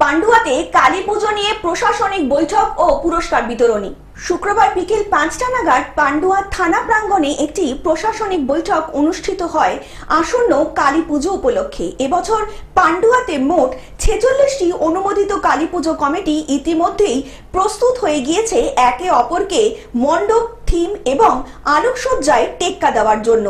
পান্ডুয়াতে কালী পুজো নিয়ে প্রশাসনিক বৈঠক ও পুরস্কার বিতরণী। শুক্রবার বিকেল ৫টা নাগাদ পান্ডুয়া থানা প্রাঙ্গণে একটি প্রশাসনিক বৈঠক অনুষ্ঠিত হয় আসন্ন কালী পুজো উপলক্ষে। এবছর পান্ডুয়াতে মোট ৪৬টি অনুমোদিত কালী পুজো কমিটি ইতিমধ্যেই প্রস্তুত হয়ে গিয়েছে একে অপরকে মণ্ডপ, থিম এবং আলোকসজ্জায় টেক্কা দেওয়ার জন্য।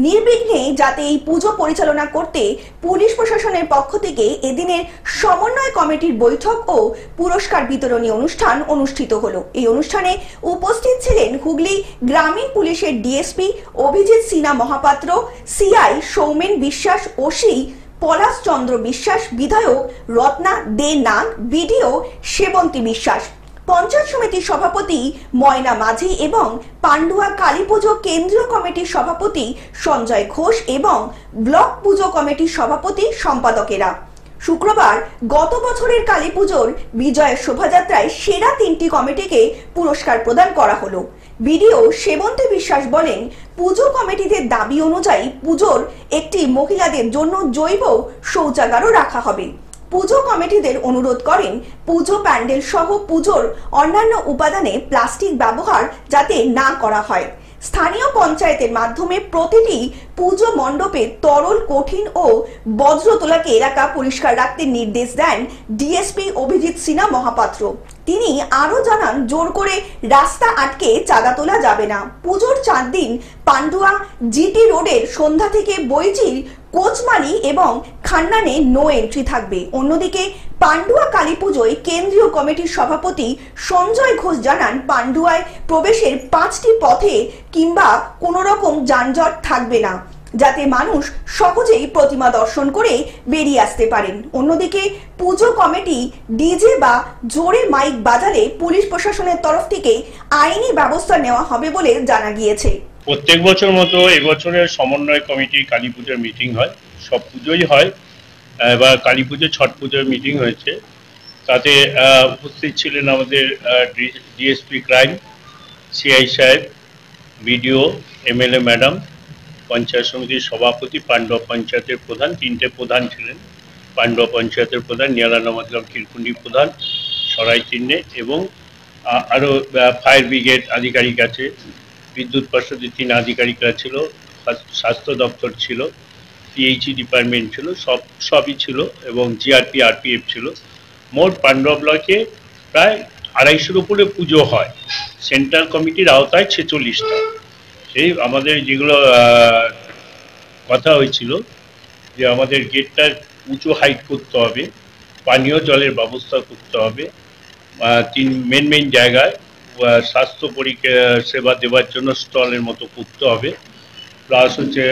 নির্বিঘ্নে যাতে এই পুজো পরিচালনা করতে পুলিশ প্রশাসনের পক্ষ থেকে এদিনের সমন্বয় কমিটির বৈঠক ও পুরস্কার বিতরণী অনুষ্ঠান অনুষ্ঠিত হলো। এই অনুষ্ঠানে উপস্থিত ছিলেন হুগলি গ্রামীণ পুলিশের ডিএসপি অভিজিৎ সিনহা মহাপাত্র, সিআই সৌমেন বিশ্বাস, ওসি পলাশ চন্দ্র বিশ্বাস, বিধায়ক রত্না দে নাগ, বিডিও সেবন্তী বিশ্বাস, পঞ্চায়েত সমিতির সভাপতি ময়না মাঝি এবং পান্ডুয়া কালী পুজো কেন্দ্রীয় কমিটির সভাপতি সঞ্জয় ঘোষ এবং ব্লক পুজো কমিটির সভাপতি সম্পাদকেরা। শুক্রবার গত বছরের কালী পুজোর বিজয় শোভাযাত্রায় সেরা ৩টি কমিটিকে পুরস্কার প্রদান করা হলো। বিডিও সেবন্তী বিশ্বাস বলেন, পুজো কমিটিদের দাবি অনুযায়ী পুজোর একটি মহিলাদের জন্য জৈব শৌচাগারও রাখা হবে। পুজো কমিটিদের অনুরোধ করেন পুজো প্যান্ডেল সহ পুজোর অন্যান্য উপাদানে প্লাস্টিক ব্যবহার যাতে না করা হয়। স্থানীয় পঞ্চায়েতের মাধ্যমে প্রতিটি পুজো মণ্ডপে তরল, কঠিন ও বজ্র তোলাকে এলাকা পরিষ্কার রাখতে নির্দেশ দেন ডিএসপি অভিজিৎ সিনহা মহাপাত্র। তিনি আরো জানান, জোর করে রাস্তা আটকে চাঁদা তোলা যাবে না। পুজোর ৪ দিন পান্ডুয়া জিটি রোডের সন্ধ্যা থেকে বইচির, কোচমারি এবং খান্নানে নো এন্ট্রি থাকবে। অন্যদিকে পান্ডুয়া কালী পুজোয় কেন্দ্রীয় কমিটির সভাপতি সঞ্জয় ঘোষ জানান, পান্ডুয়ায় প্রবেশের 5টি পথে কিংবা কোনো রকম যানজট থাকবে না, যাতে মানুষ সহজেই প্রতিমা দর্শন করে বেরিয়ে আসতে পারেন। অন্যদিকে পুজো কমিটি ডিজে বা জোরে মাইক বাজালে পুলিশ প্রশাসনের তরফ থেকে আইনি ব্যবস্থা নেওয়া হবে বলে জানা গিয়েছে। প্রত্যেক বছর মতো এবছরের সমন্বয় কমিটির কালী পুজোর মিটিং হয়। সব পুজোই হয়, এবার কালী পুজো, ছট পুজোর মিটিং হয়েছে। তাতে উপস্থিত ছিলেন আমাদের ডিএসপি ক্রাইম, সিআই সাহেব, বিডিও, এমএলএ ম্যাডাম, পঞ্চায়েত সমিতির সভাপতি, পান্ডুয়া পঞ্চায়েতের প্রধান, 3টে প্রধান ছিলেন। পান্ডুয়া পঞ্চায়েতের প্রধান, নিয়ালানামাতলাম কিরকুন্ডি প্রধান, সরাই চিহ্নে, এবং আরও ফায়ার ব্রিগেড আধিকারিক আছে, বিদ্যুৎ পর্ষদের 3 আধিকারিকরা ছিল, স্বাস্থ্য দপ্তর ছিল, পিএইচই ডিপার্টমেন্ট ছিল, সবই ছিল, এবং জিআরপি, আরপিএফ ছিল। মোট পান্ডুয়া ব্লকে প্রায় 250-এর উপরে পুজো হয়। সেন্ট্রাল কমিটির আওতায় 46টা। সেই আমাদের যেগুলো কথা হয়েছিল যে আমাদের গেটটা উঁচু হাইট করতে হবে, পানীয় জলের ব্যবস্থা করতে হবে, 3 মেন জায়গায় স্বাস্থ্য সেবা দেওয়ার জন্য স্টলের মতো করতে হবে, প্লাস হচ্ছে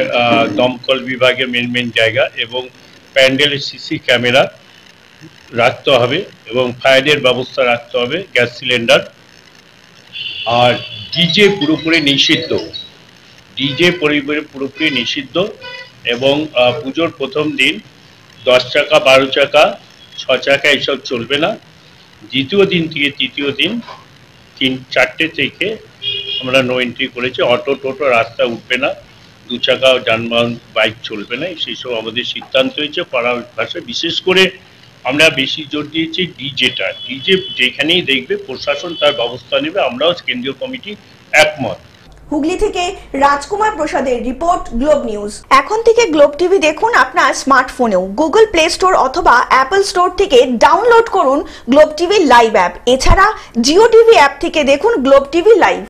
দমকল বিভাগের মেন জায়গা, এবং প্যান্ডেলে সিসি ক্যামেরা রাখতে হবে, এবং ফায়ারের ব্যবস্থা রাখতে হবে, গ্যাস সিলিন্ডার। আর ডিজে পুরোপুরি নিষিদ্ধ, ডিজে পুরোপুরি নিষিদ্ধ। এবং পুজোর প্রথম দিন 10 চাকা, 12 চাকা, 6 চাকা এসব চলবে না। দ্বিতীয় দিন থেকে তৃতীয় দিন 4টে থেকে আমরা নো এন্ট্রি করেছি। অটো, টোটো রাস্তা উঠবে না, 2 চাকা যানবাহন, বাইক চলবে না। সেই সব আমাদের সিদ্ধান্ত হয়েছে পাড়ার ভাষায়। বিশেষ করে আমরা বেশি জোর দিয়েছি ডিজেটা। ডিজে যেখানেই দেখবে প্রশাসন তার ব্যবস্থা নেবে, আমরাও কেন্দ্রীয় কমিটি একমত। হুগলি থেকে রাজকুমার প্রসাদের রিপোর্ট, গ্লোব নিউজ। এখন থেকে গ্লোব টিভি দেখুন আপনার স্মার্টফোনেও। গুগল প্লে স্টোর অথবা অ্যাপল স্টোর থেকে ডাউনলোড করুন গ্লোব টিভি লাইভ অ্যাপ। এছাড়া জিও টিভি অ্যাপ থেকে দেখুন গ্লোব টিভি লাইভ।